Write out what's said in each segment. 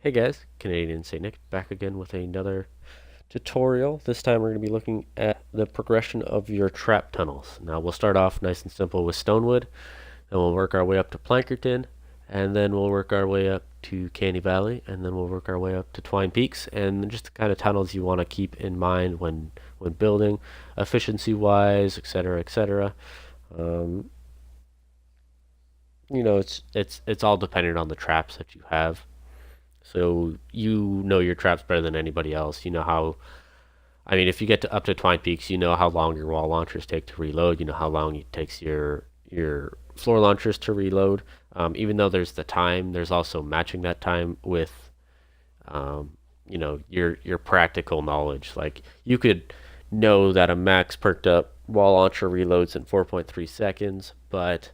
Hey guys, CanadienSaintNk back again with another tutorial. This time we're going to be looking at the progression of your trap tunnels. Now we'll start off nice and simple with Stonewood, and we'll work our way up to Plankerton, and then we'll work our way up to Canny Valley, and then we'll work our way up to Twine Peaks, and just the kind of tunnels you want to keep in mind when building, efficiency-wise, etc., etc. Um, it's all dependent on the traps that you have. So you know your traps better than anybody else. You know how, I mean, if you get up to Twine Peaks, you know how long your wall launchers take to reload. You know how long it takes your floor launchers to reload. Even though there's the time, there's also matching that time with, your practical knowledge. Like you could know that a max perked up wall launcher reloads in 4.3 seconds, but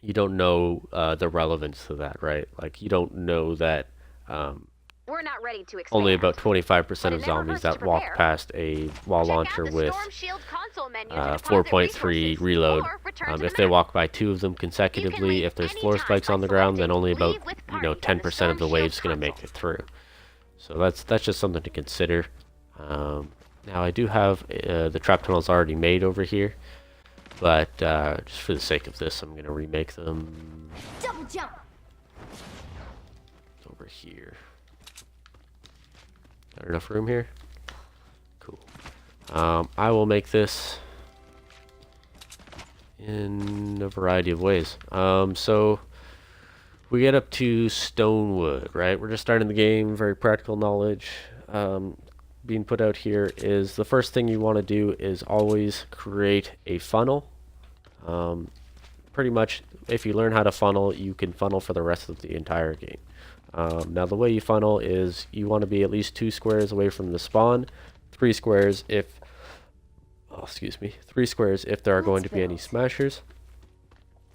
you don't know the relevance to that, right? Like you don't know that um, We're not ready to only expand, about 25% but of it never zombies hurts to that walk prepare. past a wall Check out launcher the with Storm Shield console menu to deposit 4.3 resources, reload. or return to If the they map. walk by two of them You can consecutively, leave if there's any floor time spikes by on the ground, then selecting only about Leave with Party from the 10% of the Storm wave's Shield gonna make console. it through. So that's just something to consider. Now I do have the trap tunnels already made over here, but just for the sake of this, I'm gonna remake them Double jump. over here. Got enough room here? Cool. I will make this in a variety of ways. So we get up to Stonewood, right? We're just starting the game, very practical knowledge. Being put out here is the first thing you want to do is always create a funnel. Pretty much, if you learn how to funnel, you can funnel for the rest of the entire game. Now, the way you funnel is you want to be at least 2 squares away from the spawn, 3 squares if, oh, excuse me, 3 squares if there are going to be any smashers.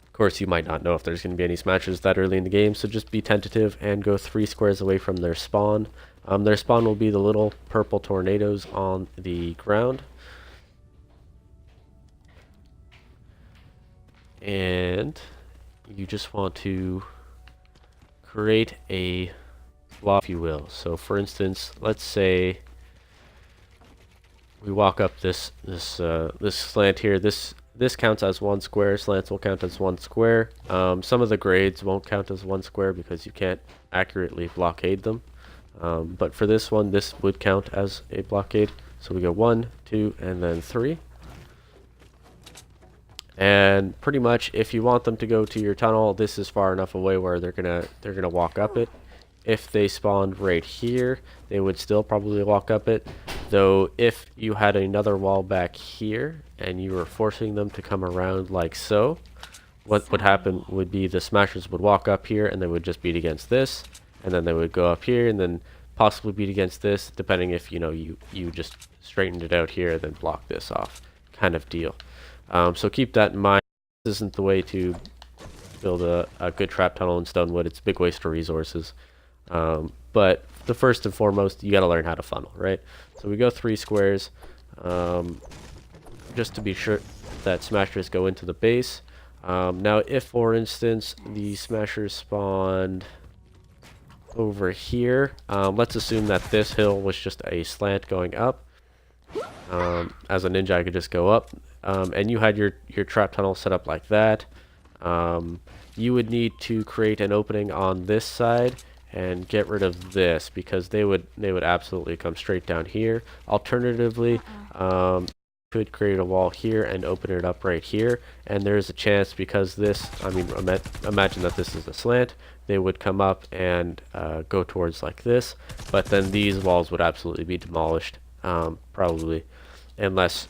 Of course, you might not know if there's going to be any smashers that early in the game, so just be tentative and go 3 squares away from their spawn. Their spawn will be the little purple tornadoes on the ground. And you just want to create a block, if you will. So for instance, let's say we walk up this slant here. This counts as 1 square. Slants will count as 1 square. Some of the grades won't count as 1 square because you can't accurately blockade them. But for this one, this would count as a blockade. So we go 1, 2, and then 3. And pretty much, if you want them to go to your tunnel, this is far enough away where they're gonna walk up it. If they spawned right here, they would still probably walk up it. Though, if you had another wall back here and you were forcing them to come around like so, what would happen would be the smashers would walk up here and they would just beat against this, and then they would go up here and then possibly beat against this, depending if you just straightened it out here and then block this off, kind of deal. So keep that in mind. This isn't the way to build a good trap tunnel in Stonewood. It's a big waste of resources. But the first and foremost, you got to learn how to funnel, right? So we go 3 squares, just to be sure that smashers go into the base. Now, if for instance the smashers spawned over here, let's assume that this hill was just a slant going up. As a ninja, I could just go up. And you had your trap tunnel set up like that. You would need to create an opening on this side and get rid of this because they would absolutely come straight down here. Alternatively, could create a wall here and open it up right here, and there's a chance because this, I mean, imagine that this is a slant, they would come up and go towards like this, but then these walls would absolutely be demolished, probably, unless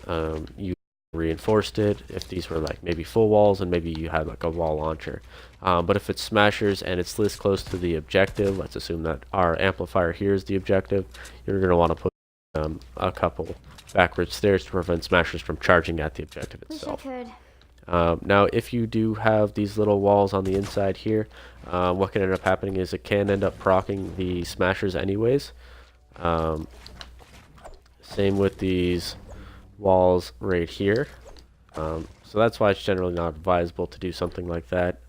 you reinforced it. If these were like maybe full walls and maybe you had like a wall launcher, but if it's smashers and it's this close to the objective, let's assume that our amplifier here is the objective, you're going to want to put a couple backward stairs to prevent smashers from charging at the objective itself. Now if you do have these little walls on the inside here, what can end up happening is it can end up proccing the smashers anyways. Same with these walls right here. So that's why it's generally not advisable to do something like that.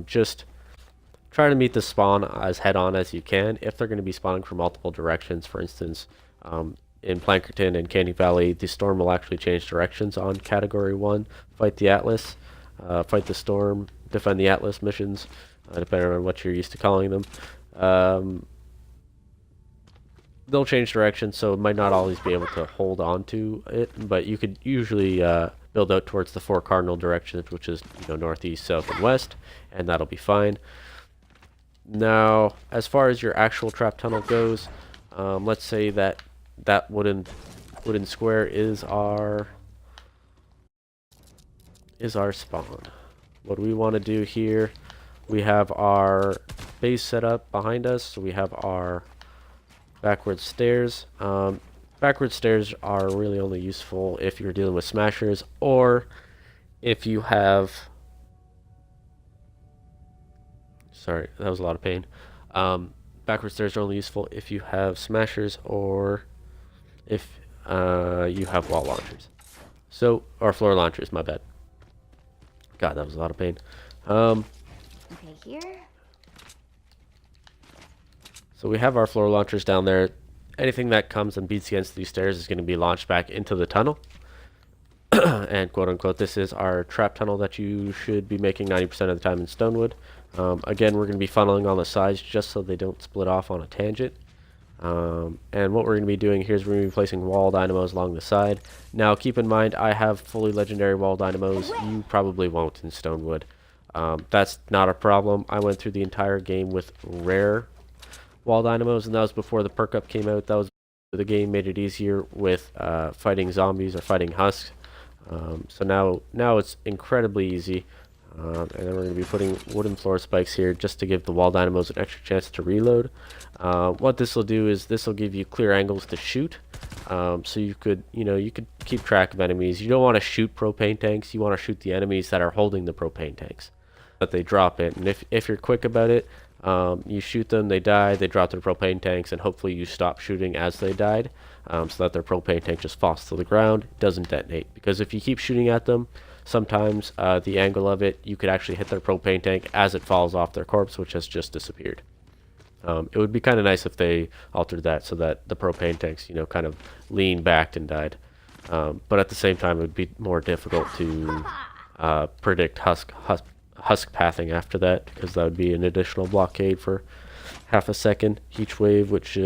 Just try to meet the spawn as head-on as you can. If they're going to be spawning from multiple directions, for instance, in Plankerton and Canny Valley, the storm will actually change directions on Category 1. Fight the Atlas, fight the storm, defend the Atlas missions, depending on what you're used to calling them. They'll change direction, so it might not always be able to hold on to it, but you could usually build out towards the 4 cardinal directions, which is northeast, south, and west, and that'll be fine. Now, as far as your actual trap tunnel goes, let's say that wooden square is our spawn. What we want to do here, we have our base set up behind us, so we have our backward stairs. Backward stairs are really only useful if you're dealing with smashers, or if you have... Sorry, that was a lot of pain. Backward stairs are only useful if you have smashers, or if you have wall launchers. So, or floor launchers, my bad. God, that was a lot of pain. Okay, here. So we have our floor launchers down there. Anything that comes and beats against these stairs is going to be launched back into the tunnel. And quote unquote, this is our trap tunnel that you should be making 90% of the time in Stonewood. Again, we're going to be funneling on the sides just so they don't split off on a tangent. And what we're going to be doing here is we're going to be placing wall dynamos along the side. Now keep in mind, I have fully legendary wall dynamos. You probably won't in Stonewood. That's not a problem. I went through the entire game with rare wall dynamos, and that was before the perk up came out. That was the game made it easier with fighting zombies or fighting husks. So now it's incredibly easy. And then we're going to be putting wooden floor spikes here just to give the wall dynamos an extra chance to reload. What this will do is this will give you clear angles to shoot. So you could keep track of enemies. You don't want to shoot propane tanks. You want to shoot the enemies that are holding the propane tanks, that they drop it. And if you're quick about it, you shoot them, they die, they drop their propane tanks, and hopefully you stop shooting as they died, so that their propane tank just falls to the ground, doesn't detonate. Because if you keep shooting at them, sometimes the angle of it, you could actually hit their propane tank as it falls off their corpse, which has just disappeared. It would be kind of nice if they altered that so that the propane tanks, kind of leaned back and died. But at the same time, it would be more difficult to predict husk pathing after that, because that would be an additional blockade for half a second each wave, which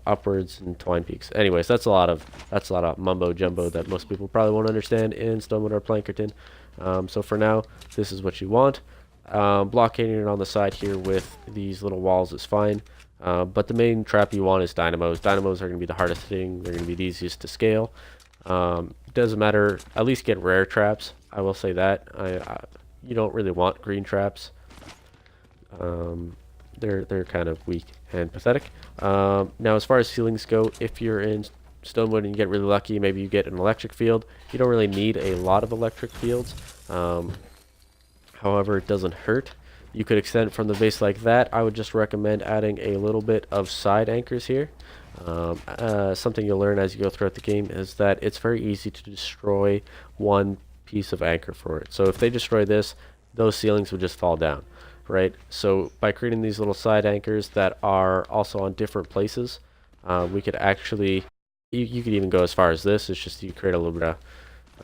upwards in Twine Peaks. Anyways, that's a lot of mumbo jumbo that most people probably won't understand in Stonewood or Plankerton. So for now, this is what you want. Blockading it on the side here with these little walls is fine, but the main trap you want is dynamos. Dynamos are going to be the hardest thing. They're going to be the easiest to scale. Doesn't matter, at least get rare traps. I will say that. You don't really want green traps. They're kind of weak and pathetic. Now, as far as ceilings go, if you're in Stonewood and you get really lucky, maybe you get an electric field. You don't really need a lot of electric fields. However, it doesn't hurt. You could extend it from the base like that. I would just recommend adding a little bit of side anchors here. Something you'll learn as you go throughout the game is that it's very easy to destroy one piece of anchor for it. So if they destroy this, those ceilings would just fall down, right? So by creating these little side anchors that are also on different places, we could actually, you could even go as far as this. It's just you create a little bit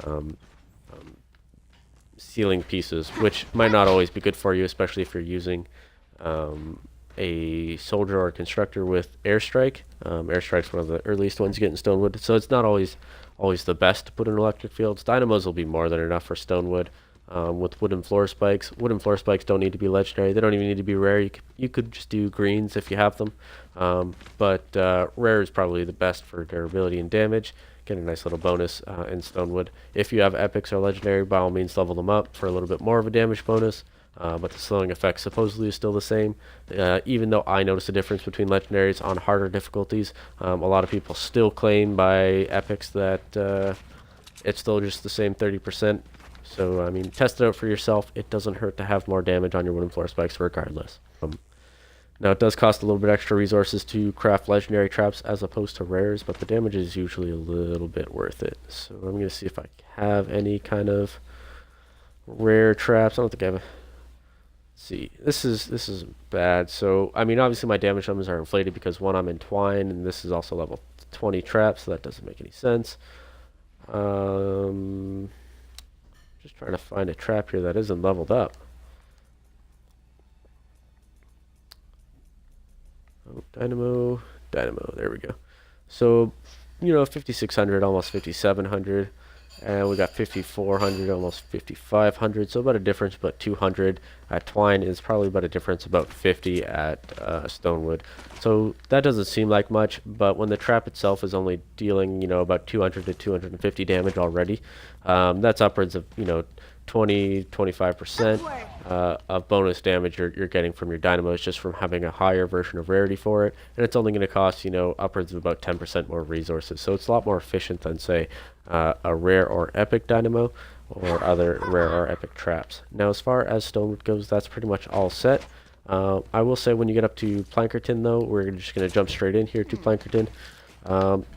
of ceiling pieces, which might not always be good for you, especially if you're using a soldier or a constructor with airstrike. Airstrike's one of the earliest ones you get in Stonewood, so it's not always the best to put in electric fields. Dynamos will be more than enough for Stonewood. With wooden floor spikes don't need to be legendary. They don't even need to be rare. You could just do greens if you have them, but rare is probably the best for durability and damage. Get a nice little bonus in Stonewood. If you have epics or legendary, by all means level them up for a little bit more of a damage bonus. But the slowing effect supposedly is still the same. Even though I notice a difference between legendaries on harder difficulties, a lot of people still claim by epics that it's still just the same 30%. So, I mean, test it out for yourself. It doesn't hurt to have more damage on your wooden floor spikes regardless. Now, it does cost a little bit extra resources to craft legendary traps as opposed to rares, but the damage is usually a little bit worth it. So I'm going to see if I have any kind of rare traps. I don't think I have. see, this is bad. So I mean, obviously my damage numbers are inflated because one, I'm in Twine, and this is also level 20 trap, so that doesn't make any sense. Just trying to find a trap here that isn't leveled up. Oh, dynamo, there we go. So, 5,600, almost 5,700. And we got 5,400, almost 5,500. So about a difference about 200 at Twine is probably about a difference about 50 at Stonewood. So that doesn't seem like much, but when the trap itself is only dealing, about 200 to 250 damage already, that's upwards of, 25% of bonus damage you're getting from your dynamos just from having a higher version of rarity for it, and it's only going to cost upwards of about 10% more resources. So it's a lot more efficient than say a rare or epic dynamo or other rare or epic traps. Now as far as Stonewood goes, that's pretty much all set. I will say when you get up to Plankerton though, we're just going to jump straight in here to Plankerton.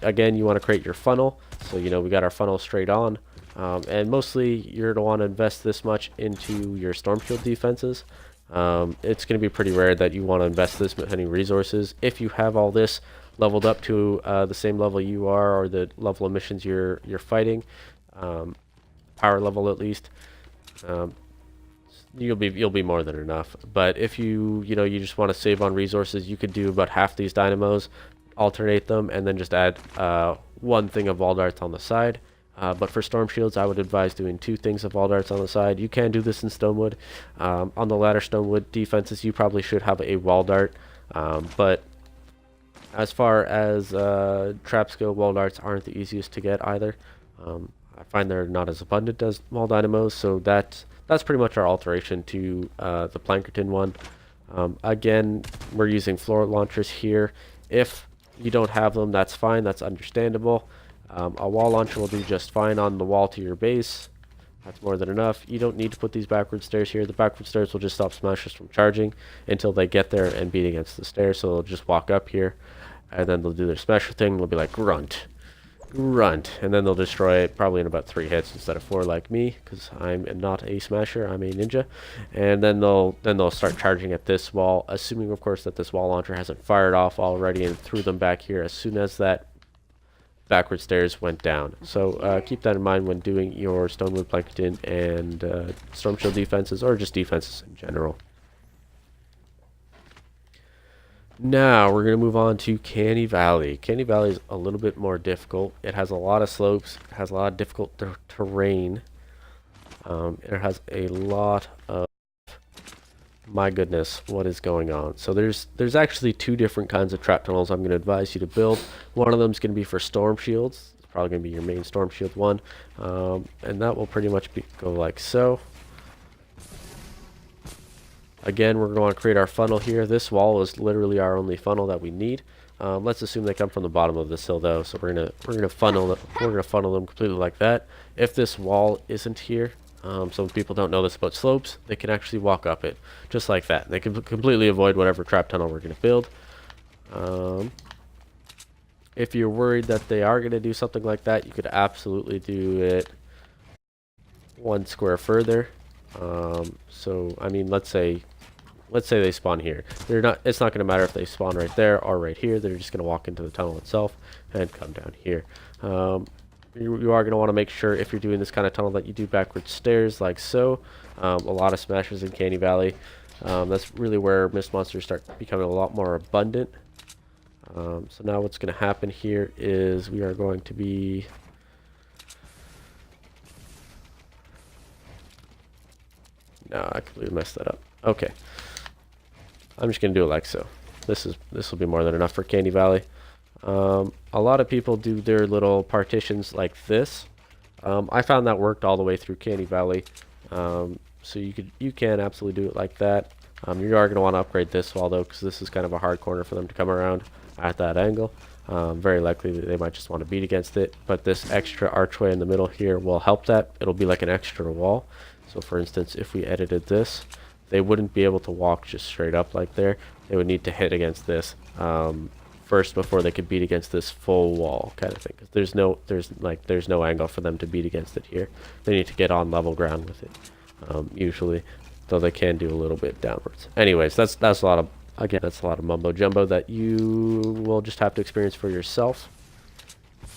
Again, you want to create your funnel, so we got our funnel straight on. And mostly you're going to want to invest this much into your storm shield defenses. It's going to be pretty rare that you want to invest this many resources. If you have all this leveled up to the same level you are, or the level of missions you're fighting, power level at least, you'll be more than enough. But if you just want to save on resources, you could do about half these dynamos, alternate them, and then just add one thing of wall darts on the side. But for storm shields, I would advise doing 2 things of wall darts on the side. You can do this in Stonewood. On the latter Stonewood defenses, you probably should have a wall dart. But as far as traps go, wall darts aren't the easiest to get either. I find they're not as abundant as wall dynamos, so that's pretty much our alteration to the Plankerton one. Again, we're using floor launchers here. If you don't have them, that's fine. That's understandable. A wall launcher will do just fine on the wall to your base. That's more than enough. You don't need to put these backward stairs here. The backward stairs will just stop smashers from charging until they get there and beat against the stairs. So they'll just walk up here, and then they'll do their special thing. They'll be like grunt, grunt, and then they'll destroy it probably in about 3 hits instead of 4 like me, because I'm not a smasher. I'm a ninja. And then they'll start charging at this wall, assuming of course that this wall launcher hasn't fired off already and threw them back here as soon as that backward stairs went down. So keep that in mind when doing your Stonewood, Plankerton, and storm shield defenses, or just defenses in general. Now we're going to move on to Canny Valley. Canny Valley is a little bit more difficult. It has a lot of slopes. It has a lot of difficult terrain. It has a lot of, my goodness, what is going on? So there's actually 2 different kinds of trap tunnels I'm going to advise you to build. One of them is going to be for storm shields. It's probably going to be your main storm shield one, and that will pretty much go like so. Again, we're going to create our funnel here. This wall is literally our only funnel that we need. Let's assume they come from the bottom of this hill though, so we're gonna funnel them completely like that. If this wall isn't here, so people don't know this about slopes, they can actually walk up it just like that. They can completely avoid whatever trap tunnel we're going to build. If you're worried that they are going to do something like that, you could absolutely do it 1 square further. So I mean, let's say they spawn here. It's not going to matter if they spawn right there or right here. They're just going to walk into the tunnel itself and come down here. You are going to want to make sure if you're doing this kind of tunnel that you do backward stairs like so. A lot of smashers in Canny Valley. That's really where mist monsters start becoming a lot more abundant. So now what's going to happen here is we are going to be... No, I completely messed that up. Okay. I'm just going to do it like so. This will be more than enough for Canny Valley. A lot of people do their little partitions like this. I found that worked all the way through Canny Valley. So you can absolutely do it like that. You are going to want to upgrade this wall though, because this is kind of a hard corner for them to come around at that angle. Very likely that they might just want to beat against it, but this extra archway in the middle here will help that. It'll be like an extra wall. So for instance, if we edited this, they wouldn't be able to walk just straight up like there. They would need to hit against this first before they could beat against this full wall kind of thing. 'Cause there's no angle for them to beat against it here. They need to get on level ground with it usually. though they can do a little bit downwards. Anyways, that's a lot of, again, that's a lot of mumbo jumbo that you will just have to experience for yourself.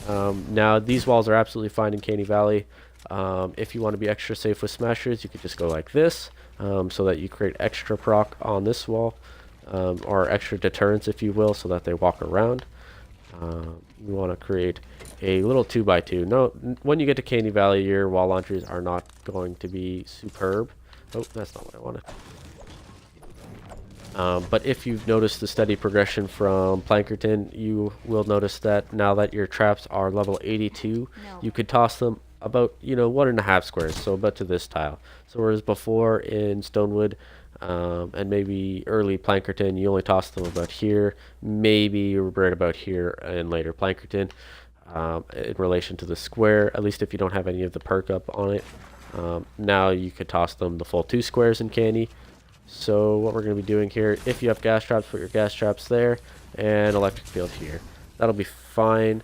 Now these walls are absolutely fine in Canny Valley. If you want to be extra safe with smashers, you could just go like this, so that you create extra proc on this wall, or extra deterrence, if you will, so that they walk around. You want to create a little 2x2. No, when you get to Canny Valley, your wall launchers are not going to be superb. Oh, that's not what I wanted. But if you've noticed the steady progression from Plankerton, you will notice that now that your traps are level 82, you could toss them about, you know, 1.5 squares, so about to this tile. So whereas before in Stonewood, and maybe early Plankerton, you only toss them about here, maybe right about here in later Plankerton, in relation to the square, at least if you don't have any of the perk up on it. Now you could toss them the full 2 squares in Canny. So what we're going to be doing here, if you have gas traps, put your gas traps there, and electric field here. That'll be fine.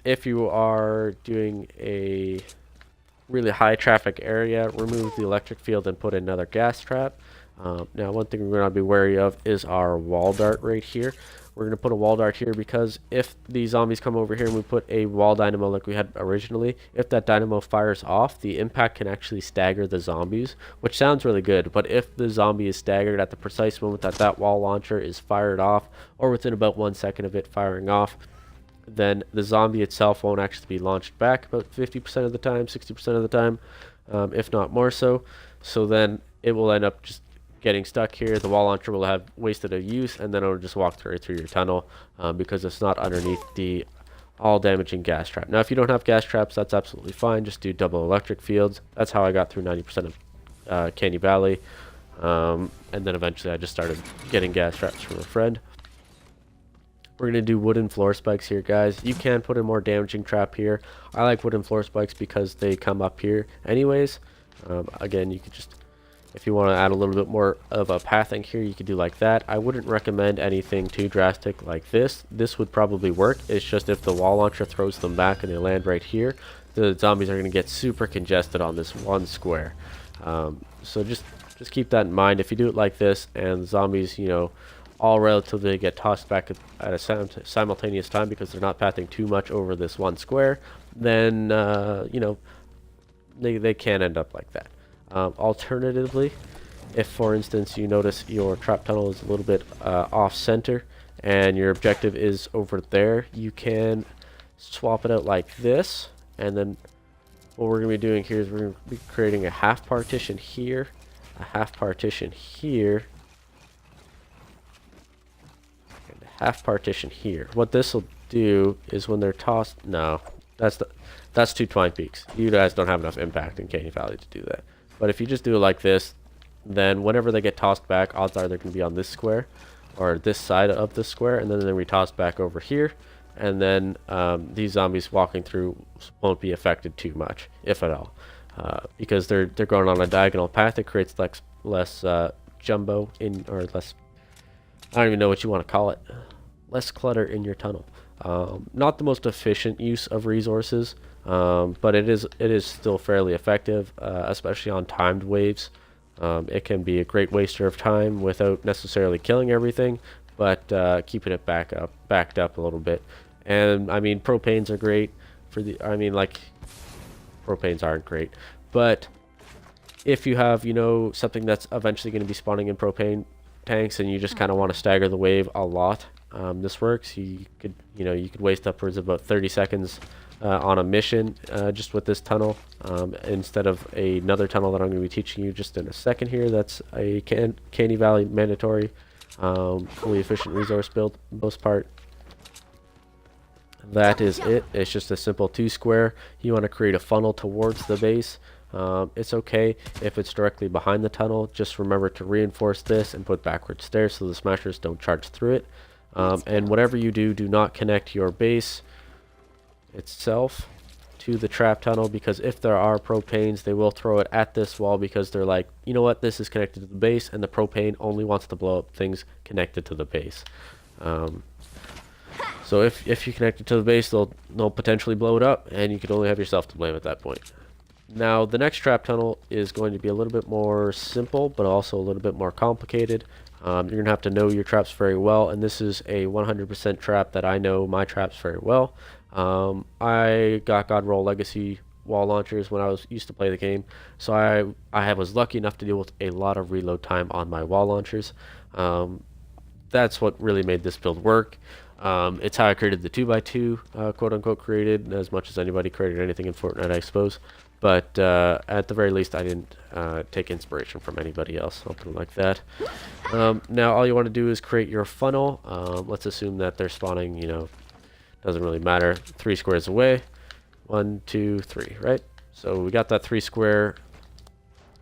If you are doing a really high traffic area, remove the electric field and put another gas trap. Now one thing we're going to be wary of is our wall dart right here. We're going to put a wall dart here because if these zombies come over here and we put a wall dynamo like we had originally, if that dynamo fires off, the impact can actually stagger the zombies, which sounds really good. But if the zombie is staggered at the precise moment that that wall launcher is fired off, or within about 1 second of it firing off, then the zombie itself won't actually be launched back about 50% of the time, 60% of the time, if not more so. So then it will end up just getting stuck here. The wall launcher will have wasted a use, and then it'll just walk right through your tunnel, because it's not underneath the all damaging gas trap. Now if you don't have gas traps, that's absolutely fine. Just do double electric fields. That's how I got through 90% of Canny Valley, and then eventually I just started getting gas traps from a friend. We're going to do wooden floor spikes here, guys. You can put a more damaging trap here. I like wooden floor spikes because they come up here anyways. Again, you could just, if you want to add a little bit more of a pathing here, you could do like that. I wouldn't recommend anything too drastic like this. This would probably work. It's just if the wall launcher throws them back and they land right here, the zombies are going to get super congested on this one square. So just keep that in mind. If you do it like this and the zombies, you know, all relatively get tossed back at a simultaneous time because they're not pathing too much over this one square, then you know, they can end up like that. Alternatively, if for instance you notice your trap tunnel is a little bit off center and your objective is over there, you can swap it out like this, and then what we're going to be doing here is we're going to be creating a half partition here, a half partition here, and a half partition here. What this will do is when they're tossed, no, that's two Twine Peaks. You guys don't have enough impact in Canny Valley to do that. But if you just do it like this, then whenever they get tossed back, odds are they're going to be on this square or this side of the square, and then they're going to be tossed back over here, and then these zombies walking through won't be affected too much, if at all, because they're going on a diagonal path. It creates less jumbo in, or less, I don't even know what you want to call it, less clutter in your tunnel. Not the most efficient use of resources, but it is still fairly effective, especially on timed waves. It can be a great waster of time without necessarily killing everything, but keeping it backed up a little bit. And I mean, propanes are great for the, I mean, like, propanes aren't great, but if you have, you know, something that's eventually going to be spawning in propane tanks and you just kind of want to stagger the wave a lot, this works. You could waste upwards of about 30 seconds on a mission just with this tunnel, instead of another tunnel that I'm going to be teaching you just in a second here. That's a Canny Valley mandatory, fully efficient resource build, most part. That is it. It's just a simple 2 square. You want to create a funnel towards the base. It's okay if it's directly behind the tunnel. Just remember to reinforce this and put backward stairs so the smashers don't charge through it. And whatever you do, do not connect your base itself to the trap tunnel, because if there are propanes, they will throw it at this wall because they're like, you know what, this is connected to the base, and the propane only wants to blow up things connected to the base. So if you connect it to the base, they'll potentially blow it up, and you could only have yourself to blame at that point. Now, the next trap tunnel is going to be a little bit more simple, but also a little bit more complicated. You're going to have to know your traps very well, and this is a 100% trap that I know my traps very well. I got Godroll Legacy wall launchers when I used to play the game, so I was lucky enough to deal with a lot of reload time on my wall launchers. That's what really made this build work. It's how I created the 2x2, quote unquote created, as much as anybody created anything in Fortnite, I suppose. But at the very least, I didn't take inspiration from anybody else. I'll put it like that. Now, all you want to do is create your funnel. Let's assume that they're spawning, doesn't really matter, 3 squares away. 1, 2, 3, right? So we got that 3 square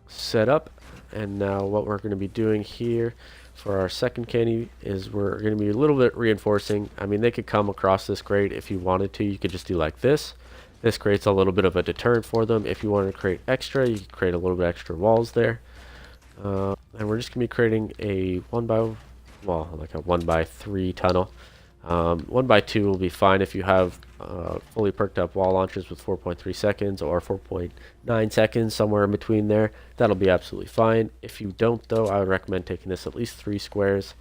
set up. And now what we're going to be doing here for our second canny is we're going to be a little bit reinforcing. I mean, they could come across this grate if you wanted to. You could just do like this. This creates a little bit of a deterrent for them. If you want to create extra, you can create a little bit extra walls there. And we're just going to be creating a 1x3 tunnel. 1x2 will be fine if you have fully perked up wall launchers with 4.3 seconds or 4.9 seconds, somewhere in between there. That'll be absolutely fine. If you don't, though, I would recommend taking this at least 3 squares.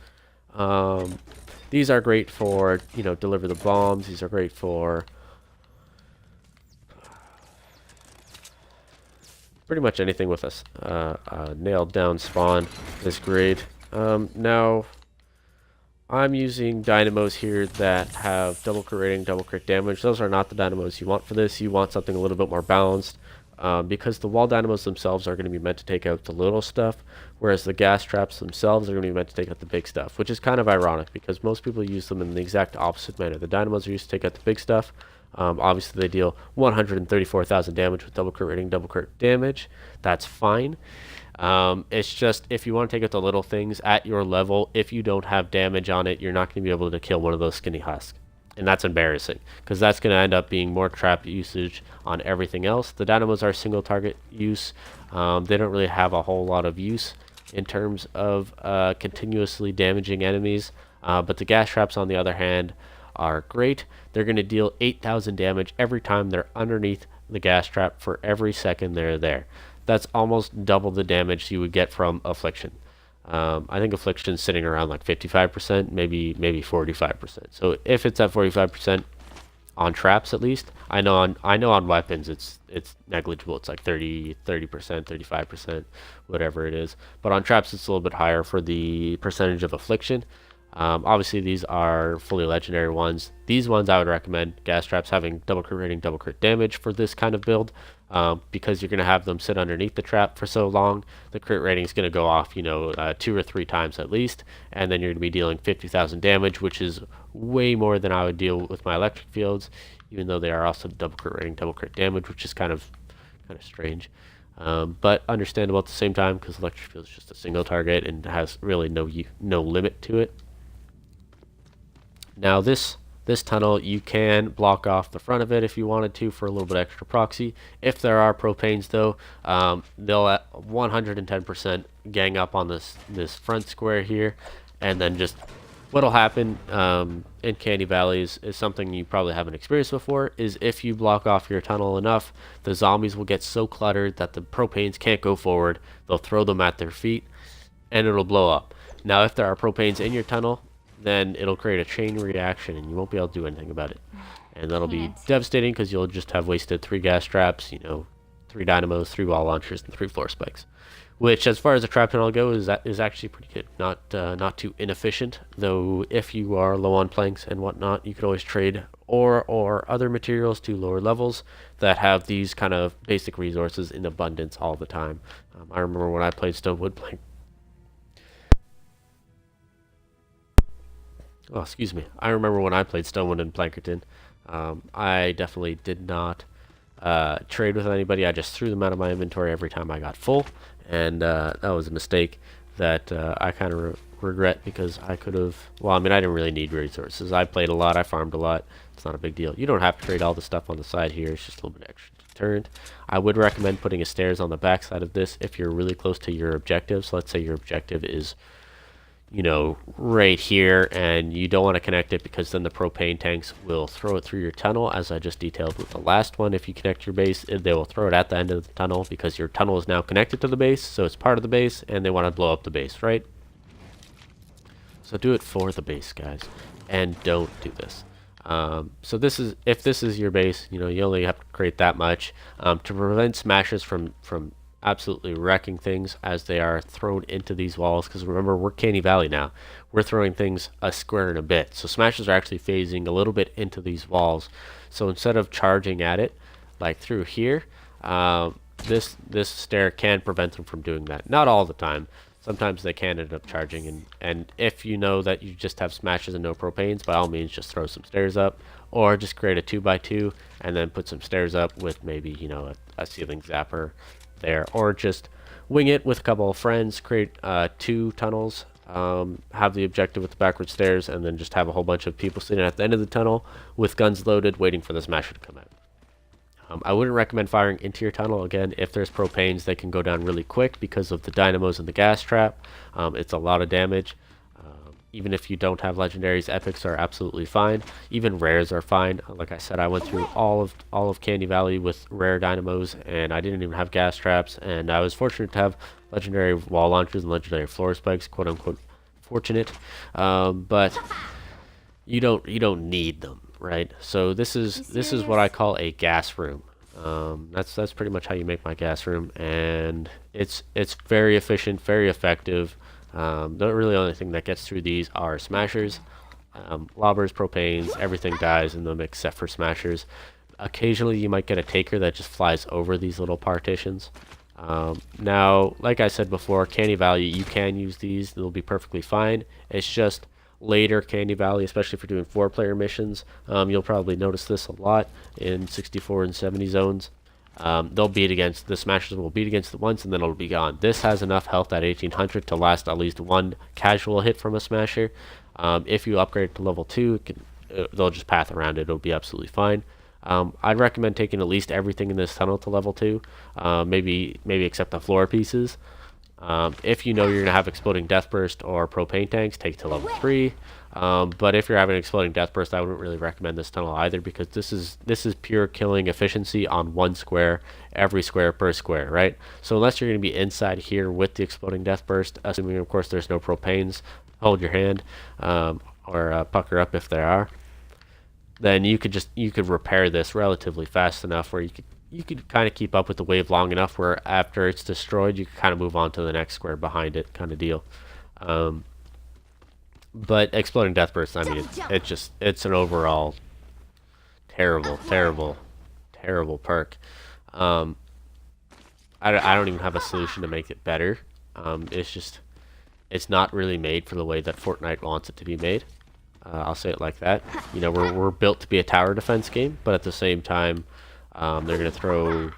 These are great for, deliver the bombs. These are great for pretty much anything with a nailed down spawn is great. Now, I'm using dynamos here that have double crit rating, double crit damage. Those are not the dynamos you want for this. You want something a little bit more balanced, because the wall dynamos themselves are going to be meant to take out the little stuff, whereas the gas traps themselves are going to be meant to take out the big stuff, which is kind of ironic because most people use them in the exact opposite manner. The dynamos are used to take out the big stuff. Obviously, they deal 134,000 damage with double crit rating, double crit damage. That's fine. It's just if you want to take out the little things at your level, if you don't have damage on it, you're not going to be able to kill one of those skinny husks. And that's embarrassing because that's going to end up being more trap usage on everything else. The dynamos are single target use. They don't really have a whole lot of use in terms of continuously damaging enemies. But the gas traps, on the other hand, are great. They're going to deal 8,000 damage every time they're underneath the gas trap for every second they're there. That's almost double the damage you would get from Affliction. I think Affliction's sitting around like 55%, maybe 45%. So if it's at 45% on traps, at least, I know on weapons it's negligible. It's like 30%, 35%, whatever it is. But on traps, it's a little bit higher for the percentage of Affliction. Obviously, these are fully legendary ones. These ones I would recommend gas traps having double crit rating, double crit damage for this kind of build, because you're going to have them sit underneath the trap for so long. The crit rating is going to go off, 2 or 3 times at least, and then you're going to be dealing 50,000 damage, which is way more than I would deal with my electric fields, even though they are also double crit rating, double crit damage, which is kind of strange. But understandable at the same time because electric field is just a single target and has really no limit to it. Now this tunnel, you can block off the front of it if you wanted to for a little bit extra proxy. If there are propanes though, they'll at 110% gang up on this front square here, and then just what'll happen in Candy Valleys is something you probably haven't experienced before, is if you block off your tunnel enough, the zombies will get so cluttered that the propanes can't go forward. They'll throw them at their feet and it'll blow up. Now if there are propanes in your tunnel, then it'll create a chain reaction and you won't be able to do anything about it. And that'll be devastating because you'll just have wasted 3 gas traps, 3 dynamos, 3 wall launchers, and 3 floor spikes. Which, as far as the trap tunnel goes, is actually pretty good. Not too inefficient, though if you are low on planks and whatnot, you could always trade ore or other materials to lower levels that have these kind of basic resources in abundance all the time. I remember when I played Stonewood I remember when I played Stonewood and Plankerton. I definitely did not trade with anybody. I just threw them out of my inventory every time I got full, and that was a mistake that I kind of regret because I could have. Well, I mean, I didn't really need resources. I played a lot. I farmed a lot. It's not a big deal. You don't have to trade all the stuff on the side here. It's just a little bit extra deterrent. I would recommend putting a stairs on the back side of this if you're really close to your objectives. Let's say your objective is you know, right here, and you don't want to connect it because then the propane tanks will throw it through your tunnel, as I just detailed with the last one. If you connect your base, they will throw it at the end of the tunnel because your tunnel is now connected to the base, so it's part of the base, and they want to blow up the base, right? So do it for the base, guys, and don't do this. So if this is your base, you know, you only have to create that much to prevent smashers from absolutely wrecking things as they are thrown into these walls. Because remember, we're Canny Valley now. We're throwing things a square and a bit. So smashers are actually phasing a little bit into these walls. So instead of charging at it like through here, this stair can prevent them from doing that. Not all the time. Sometimes they can end up charging, and if you know that you just have smashes and no propanes, by all means just throw some stairs up, or just create a 2x2 and then put some stairs up with maybe, you know, a ceiling zapper there, or just wing it with a couple of friends, create 2 tunnels, have the objective with the backward stairs, and then just have a whole bunch of people sitting at the end of the tunnel with guns loaded waiting for the smasher to come out. I wouldn't recommend firing into your tunnel. Again, if there's propanes, they can go down really quick because of the dynamos and the gas trap. It's a lot of damage. Even if you don't have legendaries, epics are absolutely fine. Even rares are fine. Like I said, I went through all of Canny Valley with rare dynamos, and I didn't even have gas traps. And I was fortunate to have legendary wall launchers and legendary floor spikes, quote unquote fortunate. But you don't need them. Right, so this is what I call a gas room. That's pretty much how you make my gas room, and it's very efficient, very effective. The really only thing that gets through these are smashers, lobbers, propanes. Everything dies in them except for smashers. Occasionally, you might get a taker that just flies over these little partitions. Now, like I said before, Canny Valley, you can use these; they'll be perfectly fine. It's just later Canny Valley, especially if you're doing 4-player missions, you'll probably notice this a lot in 64 and 70 zones. They'll beat against the smashers will beat against it once and then it'll be gone. This has enough health at 1800 to last at least 1 casual hit from a smasher. If you upgrade to level 2, they'll just path around it. It'll be absolutely fine. I'd recommend taking at least everything in this tunnel to level 2, maybe except the floor pieces. If you know you're going to have exploding death burst or propane tanks, take to level 3. But if you're having exploding death burst, I wouldn't really recommend this tunnel either, because this is pure killing efficiency on 1 square, every square per square, right? So unless you're going to be inside here with the exploding death burst, assuming of course there's no propanes, hold your hand, or pucker up if there are, then you could repair this relatively fast enough where you could kind of keep up with the wave long enough where after it's destroyed, you can kind of move on to the next square behind it, kind of deal. But exploding death burst, I mean, it's an overall terrible perk. I don't even have a solution to make it better. It's not really made for the way that Fortnite wants it to be made. I'll say it like that. You know, we're built to be a tower defense game, but at the same time, they're going to throw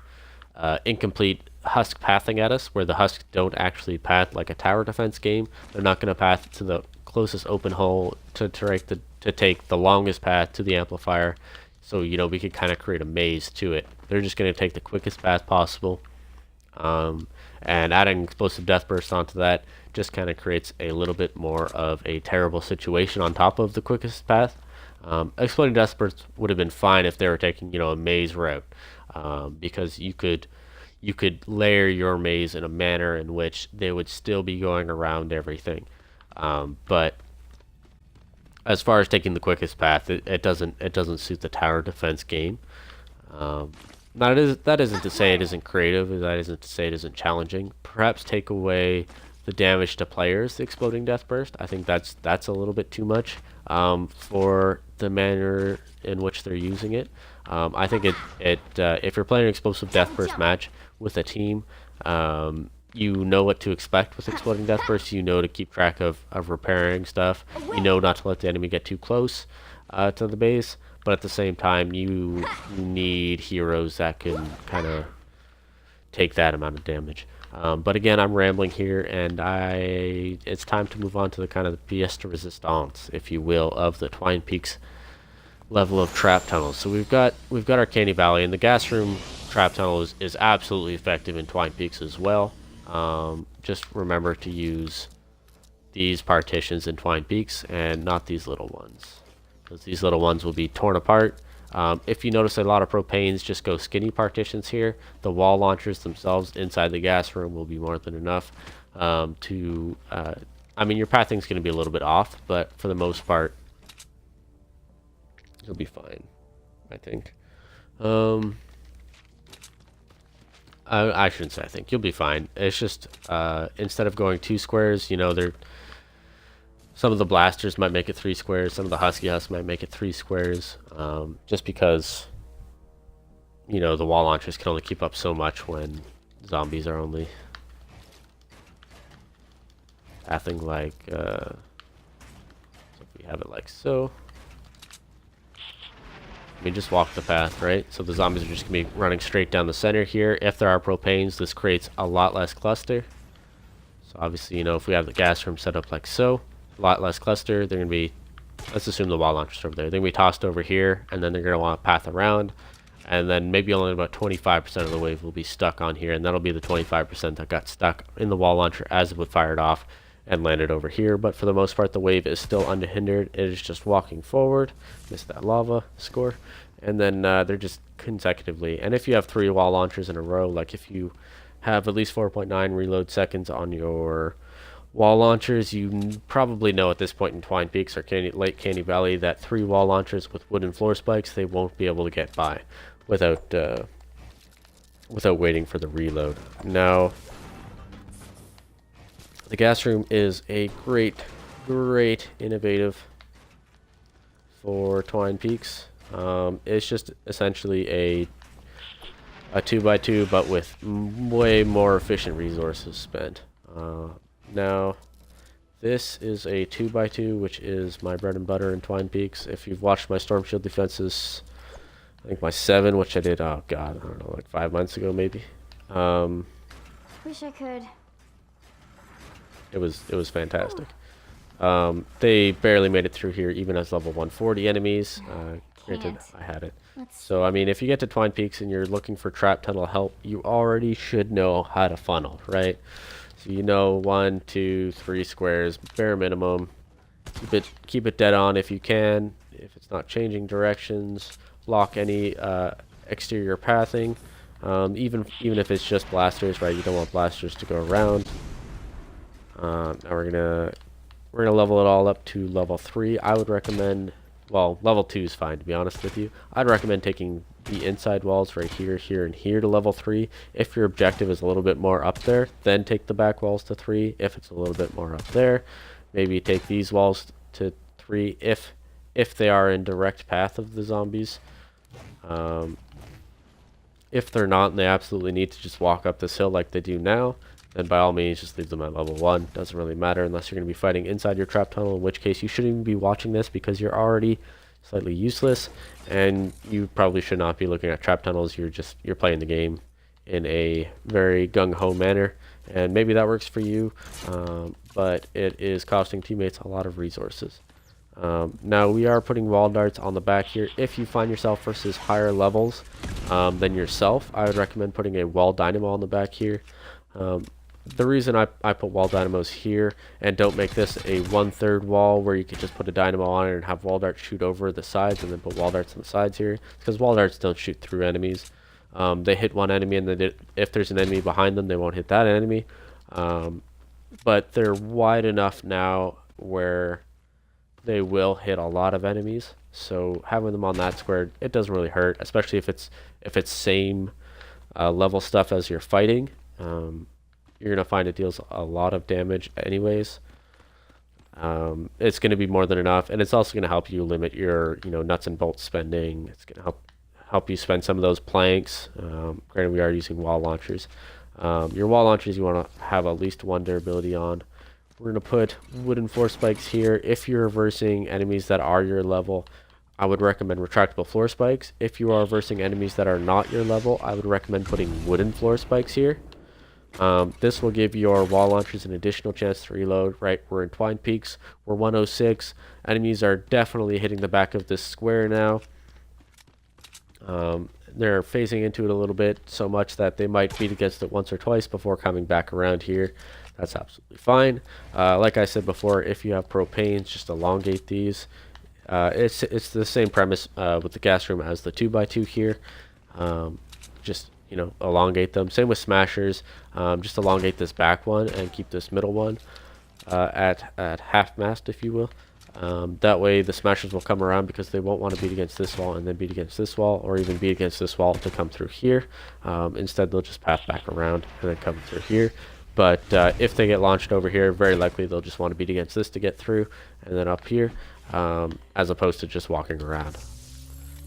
incomplete husk pathing at us, where the husks don't actually path like a tower defense game. They're not going to path to the closest open hole to take the longest path to the amplifier. So, you know, we could kind of create a maze to it. They're just going to take the quickest path possible. And adding explosive death burst onto that just kind of creates a little bit more of a terrible situation on top of the quickest path. Exploding death burst would have been fine if they were taking, you know, a maze route, because you could layer your maze in a manner in which they would still be going around everything. But as far as taking the quickest path, it doesn't suit the tower defense game. That isn't to say it isn't creative, that isn't to say it isn't challenging. Perhaps take away the damage to players, the exploding death burst. I think that's a little bit too much for the manner in which they're using it. I think if you're playing an explosive death burst match with a team, you know what to expect with exploding death burst. You know to keep track of repairing stuff. You know not to let the enemy get too close to the base. But at the same time, you need heroes that can kind of take that amount of damage. But again, I'm rambling here, and it's time to move on to the kind of the pièce de résistance, if you will, of the Twine Peaks level of trap tunnels. So we've got our Canny Valley, and the gas room trap tunnel is absolutely effective in Twine Peaks as well. Just remember to use these partitions in Twine Peaks and not these little ones, because these little ones will be torn apart. If you notice a lot of propanes just go skinny partitions here, the wall launchers themselves inside the gas room will be more than enough I mean, your pathing's going to be a little bit off, but for the most part, you'll be fine, I think. I shouldn't say I think. You'll be fine. It's just, instead of going 2 squares, you know, some of the blasters might make it 3 squares, some of the Husky Husks might make it 3 squares, just because, you know, the wall launchers can only keep up so much when zombies are only pathing like, so if we have it like so. I mean, just walk the path, right? So the zombies are just going to be running straight down the center here. If there are propanes, this creates a lot less cluster. So obviously, you know, if we have the gas room set up like so, a lot less cluster, they're going to be, let's assume the wall launchers over there. They're going to be tossed over here, and then they're going to want to path around. And then maybe only about 25% of the wave will be stuck on here, and that'll be the 25% that got stuck in the wall launcher as it would fired off and landed over here. But for the most part, the wave is still unhindered. It is just walking forward. Missed that lava score. And then they're just consecutively. And if you have 3 wall launchers in a row, like if you have at least 4.9 reload seconds on your wall launchers, you probably know at this point in Twine Peaks or Lake Canny Valley that 3 wall launchers with wooden floor spikes, they won't be able to get by without waiting for the reload. Now, the gas room is a great innovative for Twine Peaks. It's just essentially a 2x2, but with way more efficient resources spent. Now, this is a 2x2, which is my bread and butter in Twine Peaks. If you've watched my Storm Shield defenses, I think my 7, which I did, oh god, I don't know, like 5 months ago maybe. Wish I could. It was fantastic. They barely made it through here, even as level 140 enemies. Granted, I had it. So, I mean, if you get to Twine Peaks and you're looking for trap tunnel help, you already should know how to funnel, right? So you know 1, 2, 3 squares, bare minimum. Keep it dead on if you can. If it's not changing directions, block any exterior pathing. Even if it's just blasters, right? You don't want blasters to go around. Now we're gonna level it all up to level 3. I would recommend, well, level 2 is fine, to be honest with you. I'd recommend taking the inside walls right here, here, and here to level 3. If your objective is a little bit more up there, then take the back walls to 3. If it's a little bit more up there, maybe take these walls to 3 if they are in direct path of the zombies. If they're not and they absolutely need to just walk up this hill like they do now, then by all means just leave them at level 1. Doesn't really matter unless you're going to be fighting inside your trap tunnel, in which case you shouldn't even be watching this because you're already slightly useless, and you probably should not be looking at trap tunnels. You're playing the game in a very gung-ho manner, and maybe that works for you, but it is costing teammates a lot of resources. Now we are putting wall darts on the back here. If you find yourself versus higher levels than yourself, I would recommend putting a wall dynamo on the back here. The reason I put wall dynamos here and don't make this a 1/3 wall where you could just put a dynamo on it and have wall darts shoot over the sides and then put wall darts on the sides here, because wall darts don't shoot through enemies. They hit one enemy, and then if there's an enemy behind them, they won't hit that enemy. But they're wide enough now where they will hit a lot of enemies. So having them on that square, it doesn't really hurt, especially if it's same level stuff as you're fighting. You're gonna find it deals a lot of damage anyways. It's gonna be more than enough, and it's also gonna help you limit your nuts and bolts spending. It's gonna help you spend some of those planks. Granted, we are using wall launchers. Your wall launchers you want to have at least 1 durability on. We're gonna put wooden floor spikes here. If you're reversing enemies that are your level, I would recommend retractable floor spikes. If you are reversing enemies that are not your level, I would recommend putting wooden floor spikes here. This will give your wall launchers an additional chance to reload. Right, we're in Twine Peaks, we're 106. Enemies are definitely hitting the back of this square now. They're phasing into it a little bit, so much that they might beat against it once or twice before coming back around here. that's absolutely fine. Like I said before, if you have propanes, just elongate these. It's the same premise with the gas room as the 2x2 here. Just, you know, elongate them. Same with smashers. Just elongate this back one and keep this middle one at half mast, if you will. That way the smashers will come around because they won't want to beat against this wall and then beat against this wall, or even beat against this wall to come through here. Instead, they'll just path back around and then come through here. But if they get launched over here, very likely they'll just want to beat against this to get through, and then up here, as opposed to just walking around.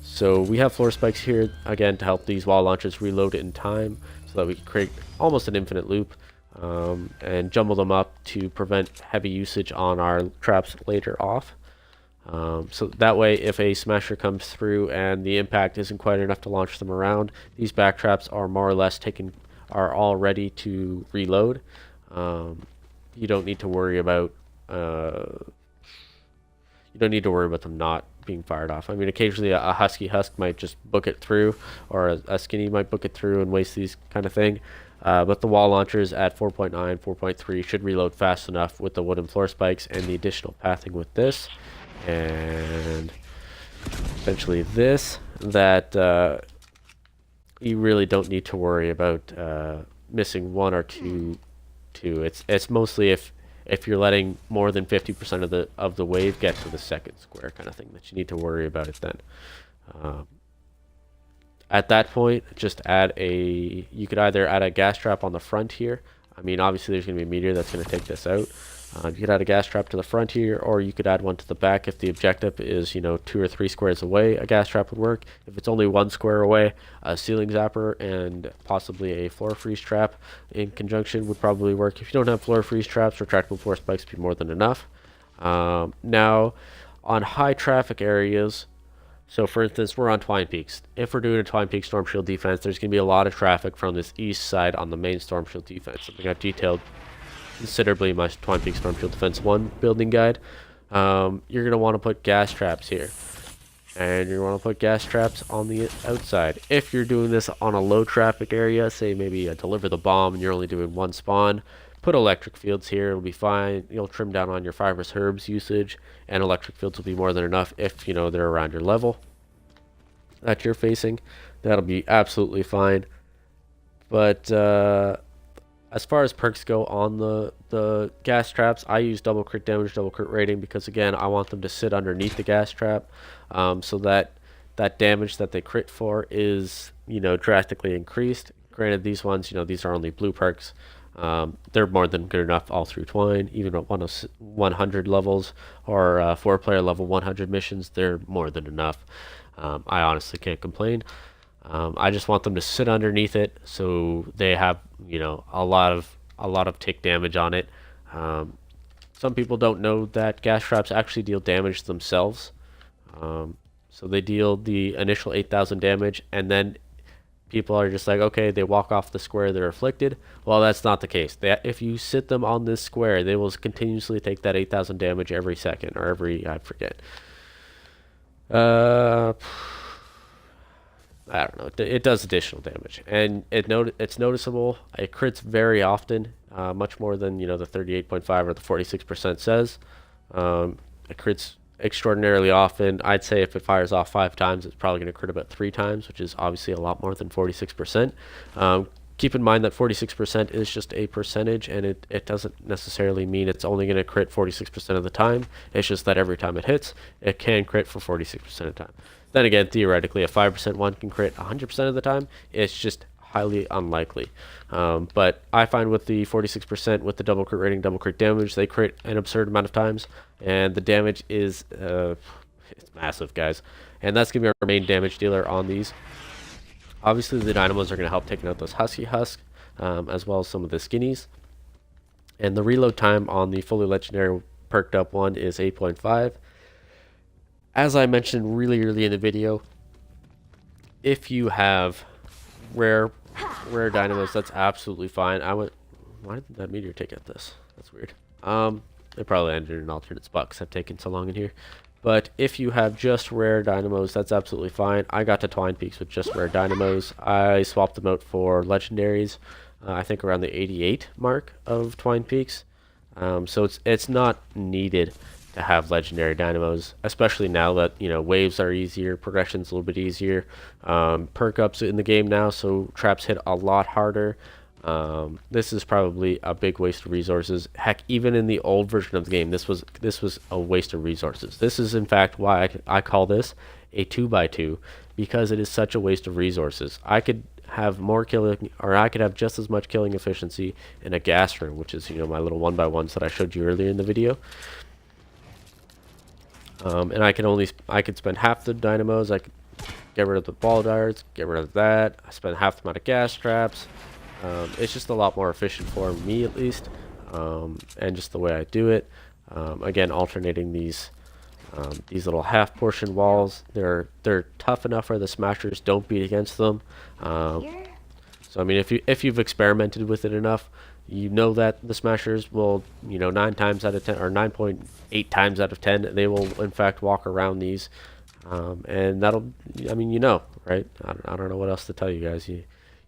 So we have floor spikes here, again, to help these wall launchers reload in time, so that we can create almost an infinite loop, and jumble them up to prevent heavy usage on our traps later off. So that way, if a smasher comes through and the impact isn't quite enough to launch them around, these back traps are more or less are all ready to reload. You don't need to worry about them not being fired off. I mean, occasionally a husky husk might just book it through, or a skinny might book it through and waste these kind of thing. But the wall launchers at 4.9, 4.3 should reload fast enough with the wooden floor spikes and the additional pathing with this, and essentially this, that you really don't need to worry about missing one or two. It's mostly if you're letting more than 50% of the wave get to the second square kind of thing that you need to worry about it then. At that point, just you could either add a gas trap on the front here. I mean, obviously there's going to be a meteor that's going to take this out. You could add a gas trap to the front here, or you could add one to the back. If the objective is, you know, 2 or 3 squares away, a gas trap would work. If it's only 1 square away, a ceiling zapper and possibly a floor freeze trap in conjunction would probably work. If you don't have floor freeze traps, retractable floor spikes would be more than enough. Now, on high traffic areas, so for instance, we're on Twine Peaks. If we're doing a Twine Peaks Storm Shield defense, there's going to be a lot of traffic from this east side on the main Storm Shield defense. Something I've detailed considerably in my Twine Peaks Storm Shield Defense 1 building guide. You're going to want to put gas traps here. And you want to put gas traps on the outside. If you're doing this on a low traffic area, say maybe deliver the bomb and you're only doing 1 spawn, put electric fields here. It'll be fine. You'll trim down on your fibrous herbs usage, and electric fields will be more than enough if, you know, they're around your level that you're facing. That'll be absolutely fine. But as far as perks go on the gas traps, I use double crit damage, double crit rating, because again, I want them to sit underneath the gas trap, so that damage that they crit for is, you know, drastically increased. Granted, these ones, you know, these are only blue perks. They're more than good enough all through Twine, even at 100 levels or 4-player level 100 missions. They're more than enough. I honestly can't complain. I just want them to sit underneath it, so they have, you know, a lot of tick damage on it. Some people don't know that gas traps actually deal damage themselves. So they deal the initial 8,000 damage, and then people are just like, okay, they walk off the square they're afflicted. Well, that's not the case. If you sit them on this square, they will continuously take that 8,000 damage every second, or I forget. I don't know. It does additional damage, and it's noticeable. It crits very often, much more than, you know, the 38.5 or the 46% says. It crits extraordinarily often. I'd say if it fires off 5 times, it's probably going to crit about 3 times, which is obviously a lot more than 46%. Keep in mind that 46% is just a percentage, and it doesn't necessarily mean it's only going to crit 46% of the time. It's just that every time it hits, it can crit for 46% of the time. Then again, theoretically, a 5% one can crit 100% of the time. It's just highly unlikely. But I find with the 46%, with the double crit rating, double crit damage, they crit an absurd amount of times, and the damage is it's massive, guys. And that's going to be our main damage dealer on these. Obviously, the dynamos are going to help taking out those husky husks, as well as some of the skinnies. And the reload time on the fully legendary perked up one is 8.5. As I mentioned really early in the video, if you have rare dynamos, that's absolutely fine. Why did that meteor take out this? That's weird. It probably ended in an alternate spot because I've taken so long in here. But if you have just rare dynamos, that's absolutely fine. I got to Twine Peaks with just rare dynamos. I swapped them out for legendaries. I think around the 88 mark of Twine Peaks. So it's not needed to have legendary dynamos, especially now that waves are easier, progression's a little bit easier, perk ups in the game now, so traps hit a lot harder. This is probably a big waste of resources. Heck, even in the old version of the game, this was a waste of resources. This is in fact why I call this a 2x2, because it is such a waste of resources. I could have more killing, or I could have just as much killing efficiency in a gas room, which is my little 1x1s that I showed you earlier in the video. And I could spend half the dynamos. I could get rid of the ball darts, get rid of that. I spend half the amount of gas traps. It's just a lot more efficient for me, at least, and just the way I do it. Again, alternating these little half portion walls. They're tough enough where the smashers don't beat against them. So I mean, if you've experimented with it enough, you know that the smashers will 9 times out of 10, or 9.8 times out of 10, they will in fact walk around these, and that'll, I mean, right? I don't know what else to tell you guys.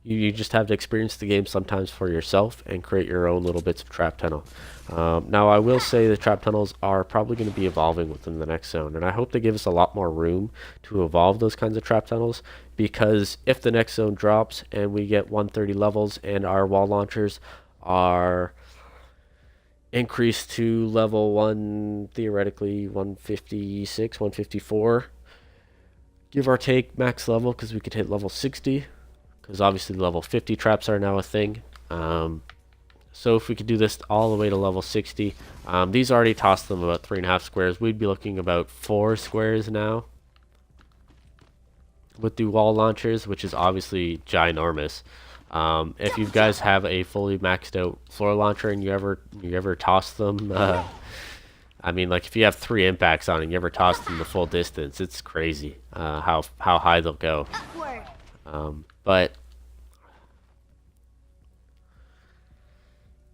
You just have to experience the game sometimes for yourself and create your own little bits of trap tunnel. Now, I will say the trap tunnels are probably going to be evolving within the next zone, and I hope they give us a lot more room to evolve those kinds of trap tunnels, because if the next zone drops and we get 130 levels and our wall launchers are increased to level 1, theoretically 156, 154, give or take max level, because we could hit level 60. Because obviously level 50 traps are now a thing. So if we could do this all the way to level 60, these already tossed them about 3.5 squares. We'd be looking about 4 squares now with the wall launchers, which is obviously ginormous. If you guys have a fully maxed out floor launcher and you ever toss them, I mean, like if you have 3 impacts on it and you ever toss them the full distance, it's crazy how high they'll go. But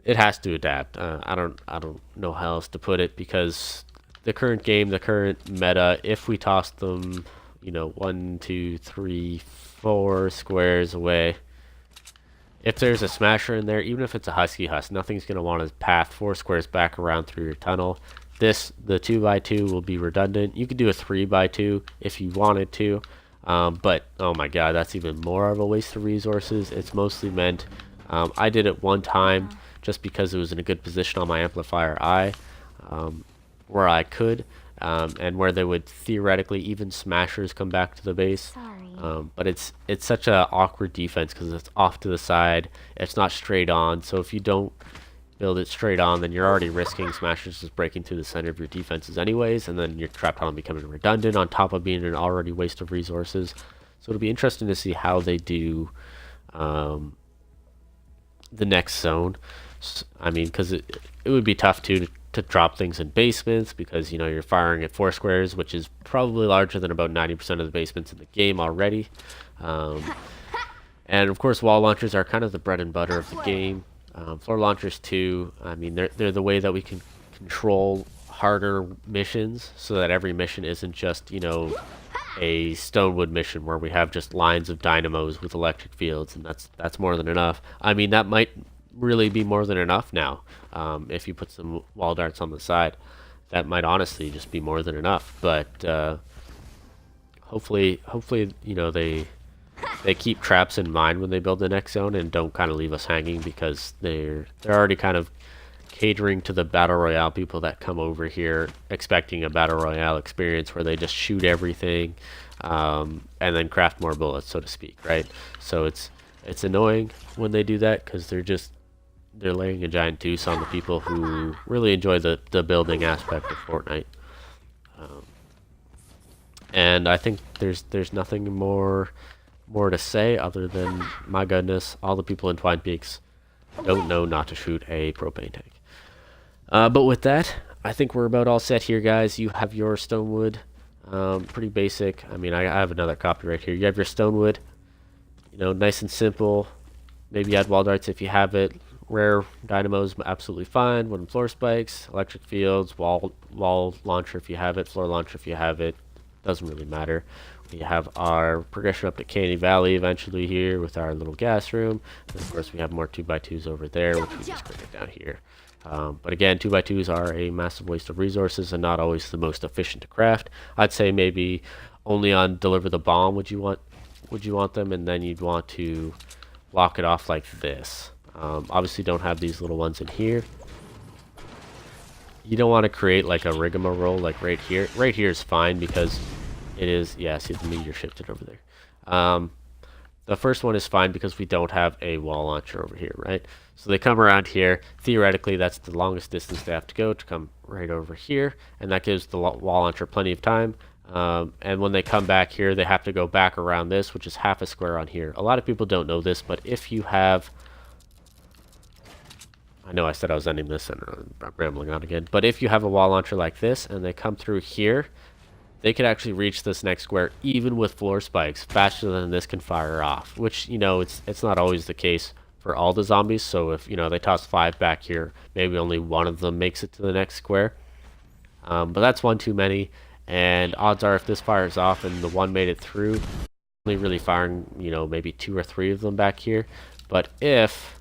it has to adapt. I don't know how else to put it, because the current game, the current meta, if we toss them, 1, 2, 3, 4 squares away, if there's a smasher in there, even if it's a husky husk, nothing's going to want to path 4 squares back around through your tunnel. The 2x2 will be redundant. You could do a 3x2 if you wanted to. But oh my god, that's even more of a waste of resources. It's mostly meant, I did it one time just because it was in a good position on my amplifier eye, where I could, and where they would theoretically even smashers come back to the base. But it's such a awkward defense because it's off to the side, it's not straight on. So if you don't build it straight on, then you're already risking smashers just breaking through the center of your defenses anyways, and then your trap tunnel becoming redundant on top of being an already waste of resources. So it'll be interesting to see how they do the next zone. I mean, because it would be tough to drop things in basements, because you're firing at 4 squares, which is probably larger than about 90% of the basements in the game already. And of course, wall launchers are kind of the bread and butter of the game. Floor launchers too. I mean, they're the way that we can control harder missions, so that every mission isn't just a Stonewood mission where we have just lines of dynamos with electric fields, and that's more than enough. I mean, that might really be more than enough now. If you put some wall darts on the side, that might honestly just be more than enough. But hopefully they keep traps in mind when they build the next zone and don't kind of leave us hanging, because they're already kind of catering to the battle royale people that come over here expecting a battle royale experience where they just shoot everything, and then craft more bullets, so to speak, right? So it's annoying when they do that, because they're laying a giant deuce on the people who really enjoy the building aspect of Fortnite. And I think there's nothing more to say other than, my goodness, all the people in Twine Peaks don't know not to shoot a propane tank. But with that, I think we're about all set here, guys. You have your Stonewood, pretty basic. I mean, I have another copy right here. You have your Stonewood, nice and simple. Maybe add wall darts if you have it. Rare dynamos, absolutely fine. Wooden floor spikes, electric fields, wall launcher if you have it, floor launcher if you have it. doesn't really matter. We have our progression up to Canny Valley eventually here with our little gas room. And of course, we have more 2x2s over there, which we just bring it down here. But again, 2x2s are a massive waste of resources and not always the most efficient to craft. I'd say maybe only on Deliver the Bomb would you want them, and then you'd want to lock it off like this. Obviously, don't have these little ones in here. You don't want to create like a rigmarole like right here. Right here is fine because it is, yeah, see the meteor shifted over there. The first one is fine because we don't have a wall launcher over here, right? So they come around here. Theoretically, that's the longest distance they have to go to come right over here, and that gives the wall launcher plenty of time. And when they come back here, they have to go back around this, which is half a square on here. A lot of people don't know this, but if you have... I know I said I was ending this and I'm rambling on again, but if you have a wall launcher like this and they come through here, they could actually reach this next square even with floor spikes faster than this can fire off, which, you know, it's not always the case for all the zombies. So if, you know, they toss 5 back here, maybe only one of them makes it to the next square. But that's one too many, and odds are if this fires off and the one made it through, only really firing, you know, maybe 2 or 3 of them back here. But if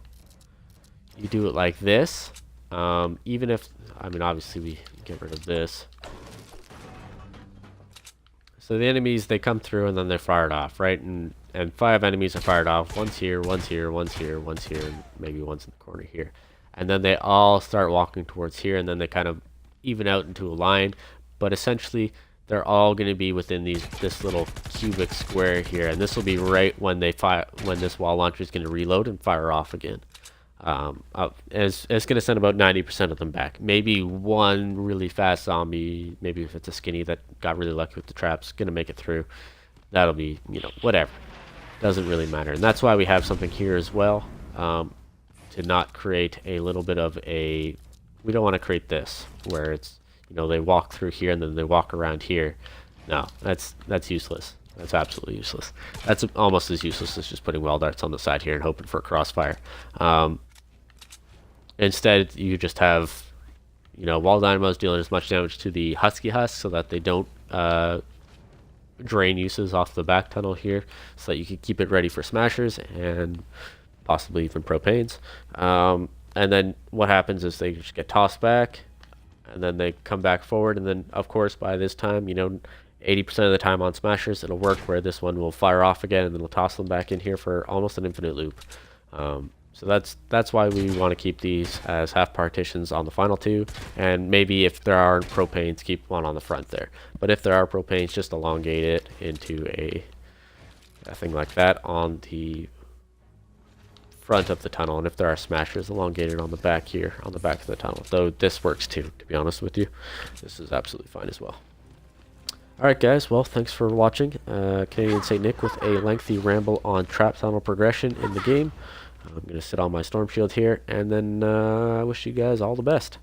you do it like this, even if, I mean, obviously we get rid of this. So the enemies, they come through and then they're fired off, right? And 5 enemies are fired off. One's here, one's here, one's here, one's here, and maybe one's in the corner here. And then they all start walking towards here, and then they kind of even out into a line. But essentially, they're all going to be within this little cubic square here, and this will be right when this wall launcher is going to reload and fire off again. It's going to send about 90% of them back. Maybe one really fast zombie, maybe if it's a skinny that got really lucky with the traps, going to make it through. That'll be, you know, whatever. Doesn't really matter. And that's why we have something here as well, to not create a little bit of a... We don't want to create this, where it's, you know, they walk through here and then they walk around here. No, that's useless. That's absolutely useless. That's almost as useless as just putting wall darts on the side here and hoping for a crossfire. Instead, you just have, you know, wall dynamos dealing as much damage to the husky husk so that they don't drain uses off the back tunnel here, so that you can keep it ready for smashers and possibly even propanes. And then what happens is they just get tossed back, and then they come back forward, and then of course by this time, you know, 80% of the time on smashers it'll work where this one will fire off again, and then we'll toss them back in here for almost an infinite loop. So that's why we want to keep these as half partitions on the final 2, and maybe if there are propanes, keep one on the front there. But if there are propanes, just elongate it into a thing like that on the front of the tunnel, and if there are smashers, elongate it on the back here, on the back of the tunnel. Though this works too, to be honest with you. This is absolutely fine as well. Alright guys, well, thanks for watching. CanadienSaintNk with a lengthy ramble on trap tunnel progression in the game. I'm going to sit on my storm shield here, and then I wish you guys all the best.